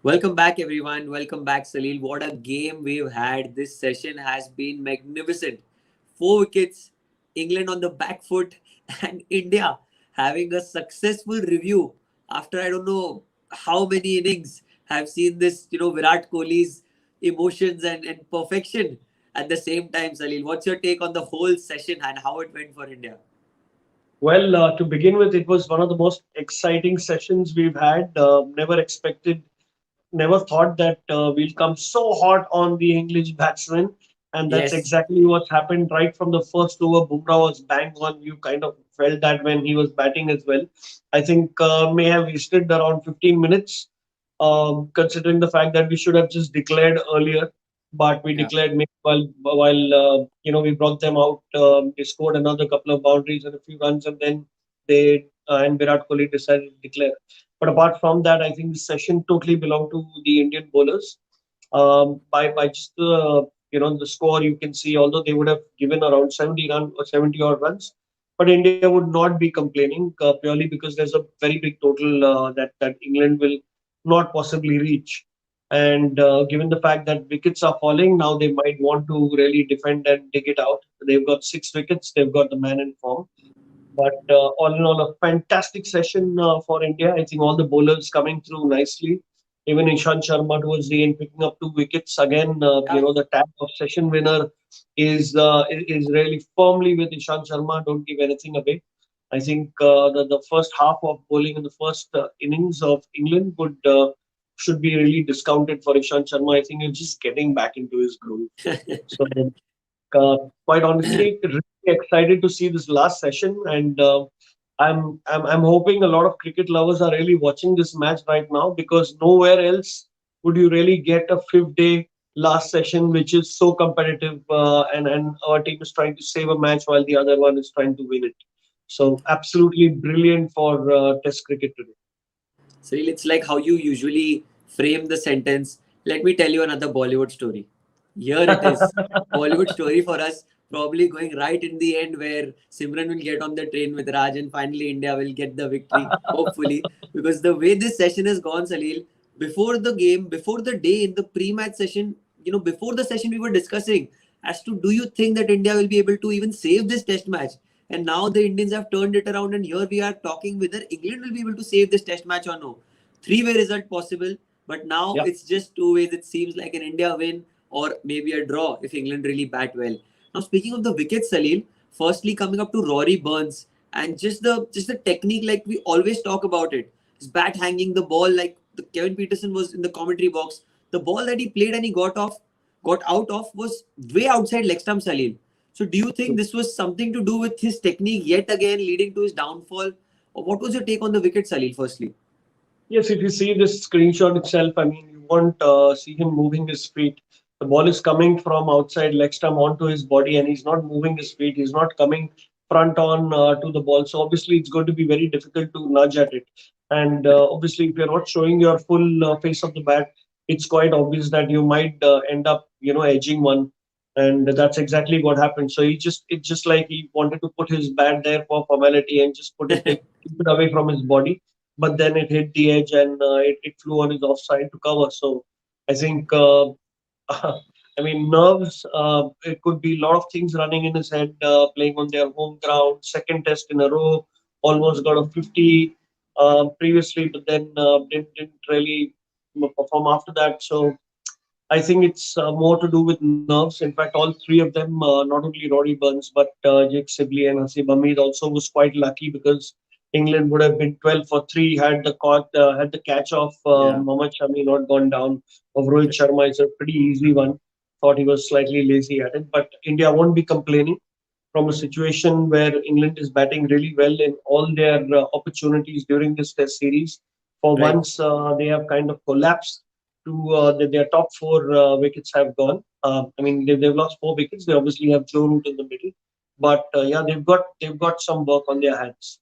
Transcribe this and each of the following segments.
Welcome back, everyone. Welcome back, Salil. What a game we've had. This session has been magnificent. 4 wickets, England on the back foot, and India having a successful review after I don't know how many innings have seen this, Virat Kohli's emotions and perfection at the same time, Salil. What's your take on the whole session and how it went for India? Well, to begin with, it was one of the most exciting sessions we've had. Never thought that we'll come so hot on the English batsmen. And that's Yes. exactly what happened right from the first over. Bumrah was bang on. You kind of felt that when he was batting as well. I think may have wasted around 15 minutes, considering the fact that we should have just declared earlier. But we Yeah. declared while we brought them out. They scored another couple of boundaries and a few runs, and then they and Virat Kohli decided to declare. But apart from that, I think the session totally belonged to the Indian bowlers. By just the score, you can see although they would have given around 70 odd runs, but India would not be complaining purely because there's a very big total that England will not possibly reach. And given the fact that wickets are falling, now they might want to really defend and dig it out. They've got 6 wickets. They've got the man in form. But all in all, a fantastic session for India. I think all the bowlers coming through nicely. Even Ishant Sharma towards the end picking up 2 wickets. Again, the tag of session winner is really firmly with Ishant Sharma. Don't give anything away. I think the first half of bowling in the first innings of England should be really discounted for Ishant Sharma. I think he's just getting back into his groove. So quite honestly, really excited to see this last session, and I'm hoping a lot of cricket lovers are really watching this match right now because nowhere else would you really get a fifth day last session which is so competitive, and our team is trying to save a match while the other one is trying to win it. So absolutely brilliant for Test cricket today. Cyril, it's like how you usually frame the sentence. Let me tell you another Bollywood story. Here it is. Bollywood story for us, probably going right in the end where Simran will get on the train with Raj and finally India will get the victory, hopefully. Because the way this session has gone, Salil, before the game, before the day, in the pre-match session, before the session we were discussing as to do you think that India will be able to even save this test match? And now the Indians have turned it around, and here we are talking whether England will be able to save this test match or no. Three-way result possible, but now Yeah. it's just two ways. It seems like an India win or maybe a draw if England really bat well. Now, speaking of the wickets, Salil, firstly coming up to Rory Burns and just the technique, like we always talk about it. His bat hanging, the ball, like the Kevin Peterson was in the commentary box. The ball that he played and he got out of was way outside leg stump, Salil. So do you think this was something to do with his technique yet again leading to his downfall? Or what was your take on the wicket, Salil, firstly? Yes, if you see this screenshot itself, I mean, you won't see him moving his feet. The ball is coming from outside leg stump onto his body, and he's not moving his feet. He's not coming front on to the ball. So obviously, it's going to be very difficult to nudge at it. And obviously, if you're not showing your full face of the bat, it's quite obvious that you might end up, edging one. And that's exactly what happened. So it's just like he wanted to put his bat there for formality and just keep it away from his body, but then it hit the edge and it flew on his offside to cover. So I think, I mean, nerves, it could be a lot of things running in his head, playing on their home ground, second test in a row, almost got a 50 previously, but then didn't really perform after that. So I think it's more to do with nerves. In fact, all three of them, not only Rory Burns, but Jake Sibley and Hasib Hamid also was quite lucky because England would have been 12 for 3 had the catch of Yeah. Mohammad Shami not gone down. Of Rohit Sharma is a pretty easy one. Thought he was slightly lazy at it, but India won't be complaining from a situation where England is batting really well in all their opportunities during this Test series. For Right. once, they have kind of collapsed to their top 4 wickets have gone. I mean, they've lost 4 wickets. They obviously have Joe Root in the middle, but yeah, they've got some work on their hands.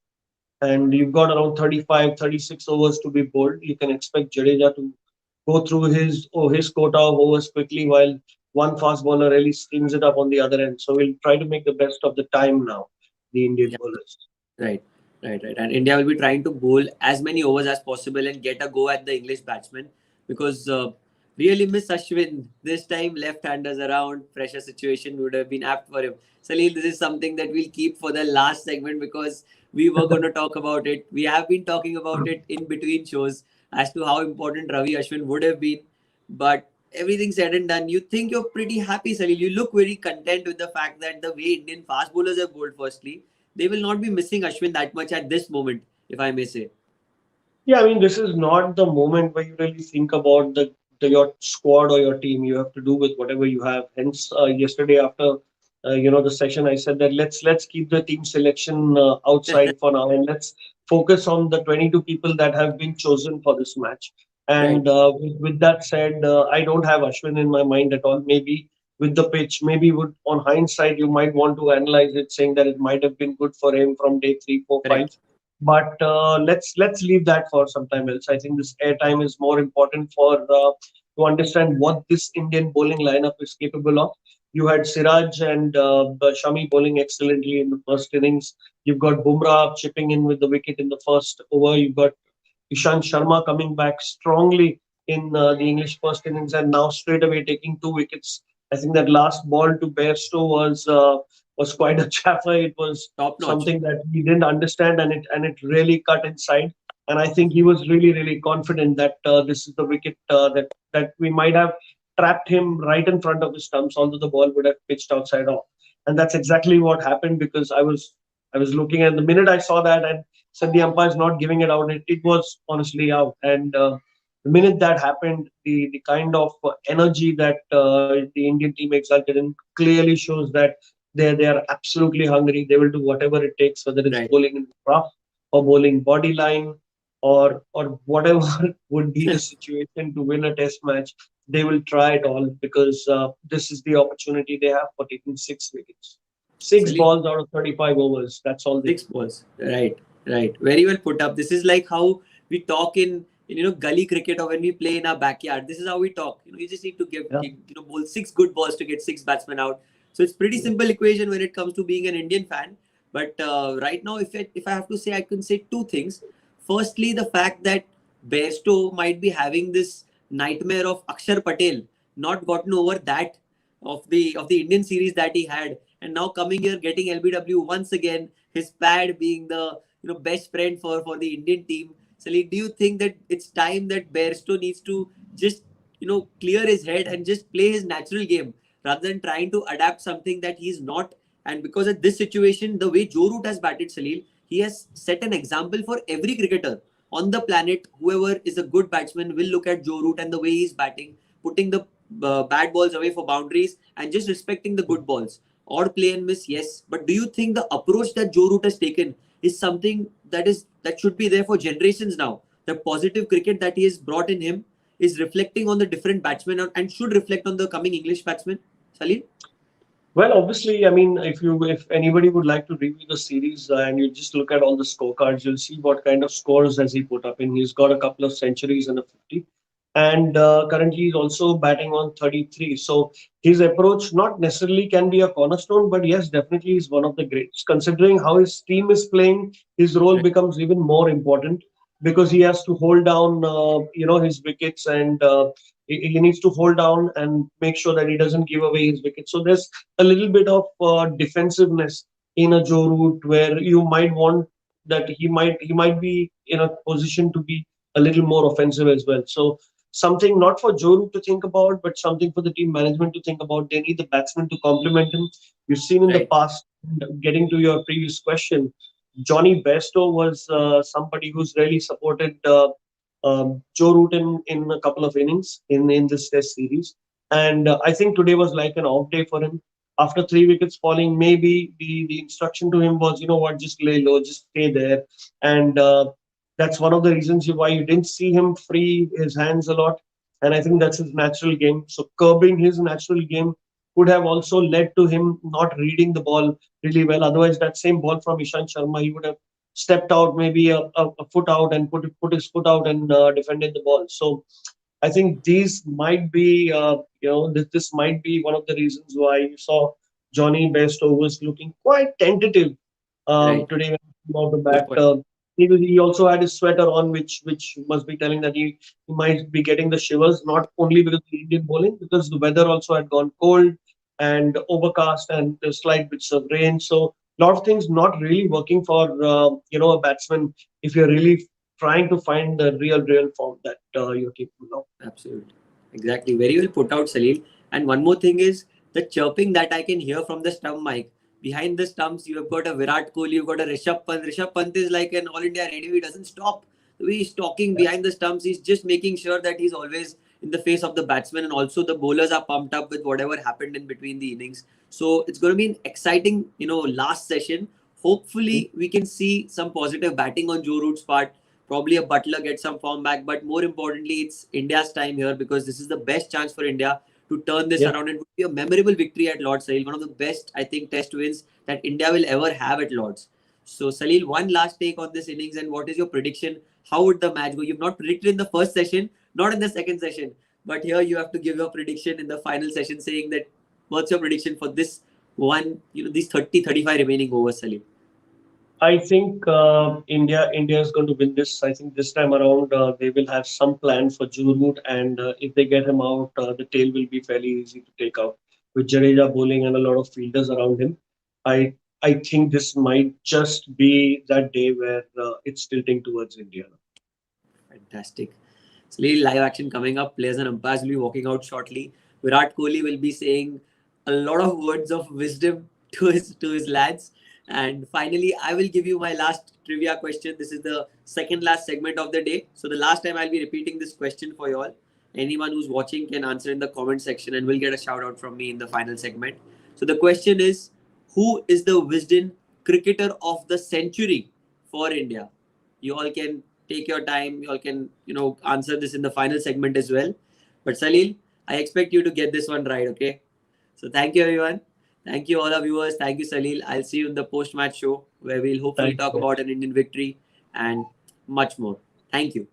And you've got around 35, 36 overs to be bowled. You can expect Jadeja to go through his quota of overs quickly, while one fast bowler really steams it up on the other end. So we'll try to make the best of the time now, the Indian Yeah. bowlers. Right, right. And India will be trying to bowl as many overs as possible and get a go at the English batsmen. because really miss Ashwin. This time, left-handers around, pressure situation would have been apt for him. Salil, this is something that we'll keep for the last segment because we were going to talk about it. We have been talking about it in between shows as to how important Ravi Ashwin would have been. But everything said and done, you think you're pretty happy, Salil. You look very content with the fact that the way Indian fast bowlers have bowled, firstly, they will not be missing Ashwin that much at this moment, if I may say. Yeah, I mean, this is not the moment where you really think about your squad or your team. You have to do with whatever you have. Hence, yesterday after the session, I said that let's keep the team selection outside for now, and let's focus on the 22 people that have been chosen for this match. Right, And with that said, I don't have Ashwin in my mind at all. Maybe with the pitch, maybe would on hindsight you might want to analyze it, saying that it might have been good for him from day 3, 4, 5. correct. But let's leave that for some time else. I think this airtime is more important for to understand what this Indian bowling lineup is capable of. You had Siraj and Shami bowling excellently in the first innings. You've got Bumrah chipping in with the wicket in the first over. You've got Ishant Sharma coming back strongly in the English first innings and now straight away taking 2 wickets. I think that last ball to Bairstow was quite a chaffer. It was Top notch. something that he didn't understand, and it really cut inside. And I think he was really confident that this is the wicket that we might have trapped him right in front of his stumps, although the ball would have pitched outside off. And that's exactly what happened because I was looking at the minute I saw that and said the umpire is not giving it out. It was honestly out. And the minute that happened, the kind of energy that the Indian team exulted in clearly shows that they are absolutely hungry. They will do whatever it takes, whether it's Right. bowling in rough or bowling body line or whatever would be the situation to win a test match. They will try it all because this is the opportunity they have for taking 6 wickets. Six Salil, balls out of 35 overs. That's all they six need. balls. Right, right. Very well put up. This is like how we talk in gully cricket or when we play in our backyard. This is how we talk. You just need to Yeah. bowl six good balls to get six batsmen out. So it's pretty simple equation when it comes to being an Indian fan. But right now, if I have to say, I can say two things. Firstly, the fact that Bairstow might be having this nightmare of Akshar Patel not gotten over that of the Indian series that he had, and now coming here getting LBW once again, his pad being the best friend for the Indian team. Salih, do you think that it's time that Bairstow needs to just clear his head and just play his natural game rather than trying to adapt something that he's not? And because of this situation, the way Joe Root has batted, Salil, he has set an example for every cricketer on the planet. Whoever is a good batsman will look at Joe Root and the way he's batting, putting the bad balls away for boundaries and just respecting the good balls. Odd play and miss, yes. But do you think the approach that Joe Root has taken is something that should be there for generations now? The positive cricket that he has brought in him is reflecting on the different batsmen and should reflect on the coming English batsmen. Salil? Well, obviously, I mean, if anybody would like to review the series and you just look at all the scorecards, you'll see what kind of scores has he put up in. He's got a couple of centuries and a 50, and currently he's also batting on 33. So his approach not necessarily can be a cornerstone, but yes, definitely he's one of the greats. Considering how his team is playing, his role Right. becomes even more important because he has to hold down, his wickets and. He needs to hold down and make sure that he doesn't give away his wickets. So there's a little bit of defensiveness in a Joe Root where you might want that he might be in a position to be a little more offensive as well. So something not for Joe Root to think about, but something for the team management to think about. They need the batsman to complement him. You've seen in the Right. past, getting to your previous question, Johnny Bairstow was somebody who's really supported Joe Root in a couple of innings in this Test series. And I think today was like an off day for him. After 3 wickets falling, maybe the instruction to him was, you know what, just lay low, just stay there. And that's one of the reasons why you didn't see him free his hands a lot. And I think that's his natural game. So curbing his natural game could have also led to him not reading the ball really well. Otherwise, that same ball from Ishant Sharma, he would have stepped out maybe a foot out and put his foot out and defended the ball. So I think these might be, this might be one of the reasons why you saw Johnny Bairstow was looking quite tentative Right. today when he came out the Good bat. point. he also had his sweater on, which must be telling that he might be getting the shivers, not only because of the Indian bowling, because the weather also had gone cold and overcast and slight bits of rain. So a lot of things not really working for a batsman if you're really trying to find the real form that you're capable of. Absolutely. Exactly. Very well put out, Salil. And one more thing is the chirping that I can hear from the stump mic. Behind the stumps, you have got a Virat Kohli, you've got a Rishabh Pant. Rishabh Pant is like an All India radio. He doesn't stop. The way he's talking Yeah. behind the stumps, he's just making sure that he's always in the face of the batsman. And also the bowlers are pumped up with whatever happened in between the innings. So it's going to be an exciting, last session. Hopefully, we can see some positive batting on Joe Root's part. Probably a Butler get some form back, but more importantly, it's India's time here because this is the best chance for India to turn this Yeah. around. It would be a memorable victory at Lord's, Salil. One of the best, I think, test wins that India will ever have at Lord's. So, Salil, one last take on this innings, and what is your prediction? How would the match go? You've not predicted in the first session, not in the second session, but here you have to give your prediction in the final session, saying that what's your prediction for this one, these 30-35 remaining overs, Salil? I think India is going to win this. I think this time around they will have some plan for Jurut, and if they get him out, the tail will be fairly easy to take out. With Jadeja bowling and a lot of fielders around him, I I think this might just be that day where it's tilting towards India. Fantastic. So, little live action coming up. Players and umpires will be walking out shortly. Virat Kohli will be saying a lot of words of wisdom to his lads. And finally, I will give you my last trivia question. This is the second last segment of the day. So the last time I'll be repeating this question for you all. Anyone who's watching can answer in the comment section and will get a shout out from me in the final segment. So the question is, who is the Wisden cricketer of the century for India? You all can take your time. You all can, answer this in the final segment as well. But Salil, I expect you to get this one right, okay? So thank you, everyone. Thank you, all our viewers. Thank you, Salil. I'll see you in the post-match show where we'll hopefully Thank talk you. about an Indian victory and much more. Thank you.